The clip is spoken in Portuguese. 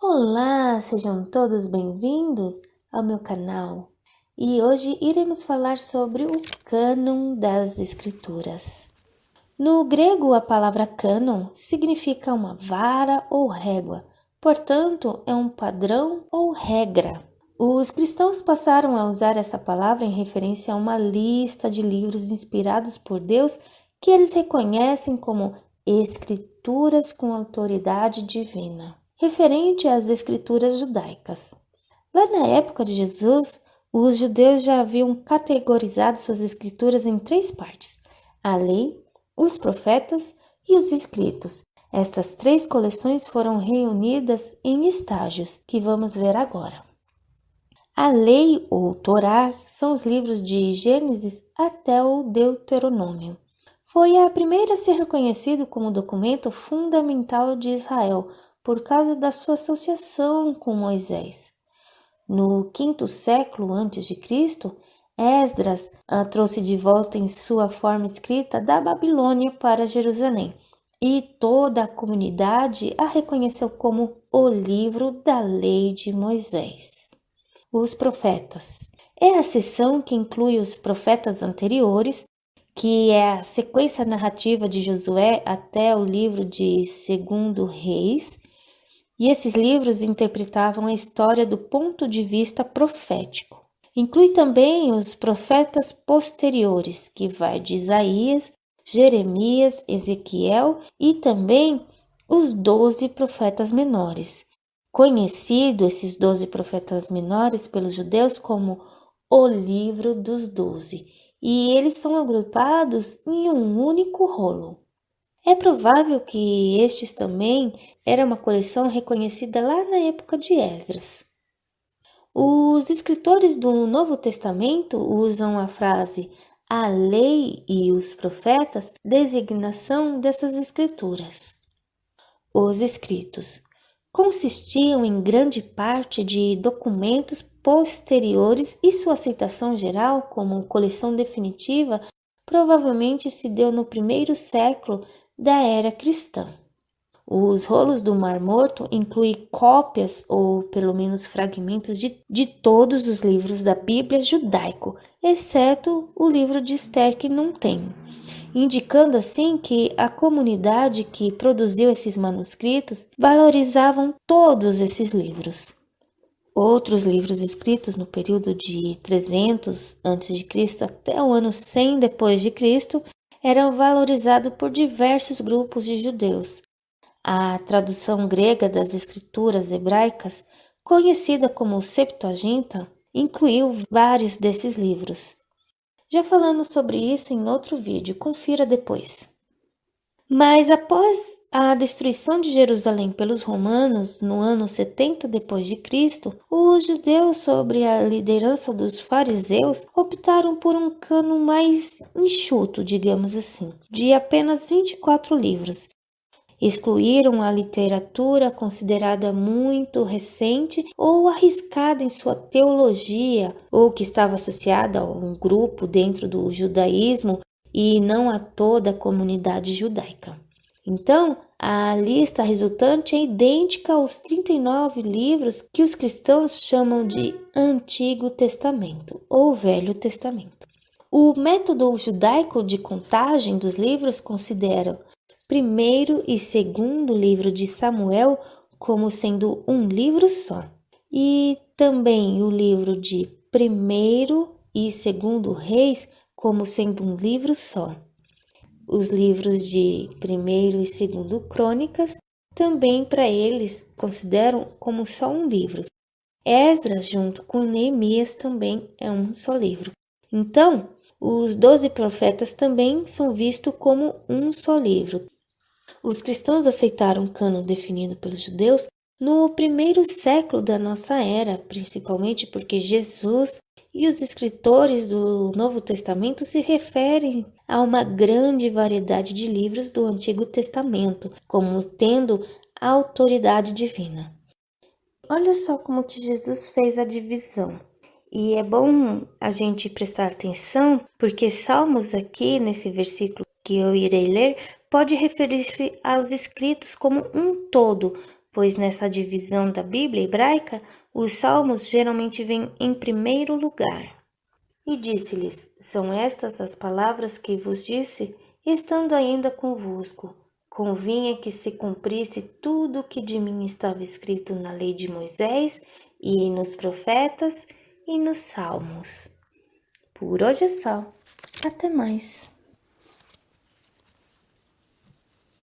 Olá, sejam todos bem-vindos ao meu canal. E hoje iremos falar sobre o cânon das escrituras. No grego, a palavra cânon significa uma vara ou régua, portanto, é um padrão ou regra. Os cristãos passaram a usar essa palavra em referência a uma lista de livros inspirados por Deus que eles reconhecem como escrituras com autoridade divina, referente às escrituras judaicas. Lá na época de Jesus, os judeus já haviam categorizado suas escrituras em três partes: a lei, os profetas e os escritos. Estas três coleções foram reunidas em estágios, que vamos ver agora. A lei ou Torá são os livros de Gênesis até o Deuteronômio. Foi a primeira a ser reconhecido como documento fundamental de Israel por causa da sua associação com Moisés. No quinto século a.C., Esdras a trouxe de volta em sua forma escrita da Babilônia para Jerusalém, e toda a comunidade a reconheceu como o livro da lei de Moisés. Os profetas. É a seção que inclui os profetas anteriores, que é a sequência narrativa de Josué até o livro de 2 Reis, e esses livros interpretavam a história do ponto de vista profético. Inclui também os profetas posteriores, que vai de Isaías, Jeremias, Ezequiel e também os 12 profetas menores. Conhecido esses 12 profetas menores pelos judeus como o livro dos 12, e eles são agrupados em um único rolo. É provável que estes também era uma coleção reconhecida lá na época de Esdras. Os escritores do Novo Testamento usam a frase "a lei e os profetas", designação dessas escrituras. Os escritos consistiam em grande parte de documentos posteriores e sua aceitação geral como coleção definitiva provavelmente se deu no primeiro século da era cristã. Os rolos do Mar Morto incluem cópias ou pelo menos fragmentos de todos os livros da Bíblia judaico, exceto o livro de Esther, que não tem, indicando assim que a comunidade que produziu esses manuscritos valorizavam todos esses livros. Outros livros escritos no período de 300 a.C. até o ano 100 d.C. eram valorizados por diversos grupos de judeus. A tradução grega das escrituras hebraicas, conhecida como Septuaginta, incluiu vários desses livros. Já falamos sobre isso em outro vídeo, confira depois. Mas após a destruição de Jerusalém pelos romanos no ano 70 d.C., os judeus, sob a liderança dos fariseus, optaram por um cânon mais enxuto, digamos assim, de apenas 24 livros. Excluíram a literatura considerada muito recente ou arriscada em sua teologia, ou que estava associada a um grupo dentro do judaísmo e não a toda a comunidade judaica. Então, a lista resultante é idêntica aos 39 livros que os cristãos chamam de Antigo Testamento ou Velho Testamento. O método judaico de contagem dos livros considera primeiro e segundo livro de Samuel como sendo um livro só, e também o livro de primeiro e segundo Reis como sendo um livro só. Os livros de primeiro e segundo Crônicas também para eles consideram como só um livro. Esdras junto com Neemias também é um só livro. Então, os 12 profetas também são vistos como um só livro. Os cristãos aceitaram o cânon definido pelos judeus no primeiro século da nossa era, principalmente porque Jesus e os escritores do Novo Testamento se referem a uma grande variedade de livros do Antigo Testamento, como tendo a autoridade divina. Olha só como que Jesus fez a divisão. E é bom a gente prestar atenção, porque Salmos aqui, nesse versículo que eu irei ler, pode referir-se aos escritos como um todo, pois nessa divisão da Bíblia hebraica, os salmos geralmente vêm em primeiro lugar. E disse-lhes: São estas as palavras que vos disse, estando ainda convosco. Convinha que se cumprisse tudo o que de mim estava escrito na lei de Moisés, e nos profetas, e nos salmos. Por hoje é só. Até mais.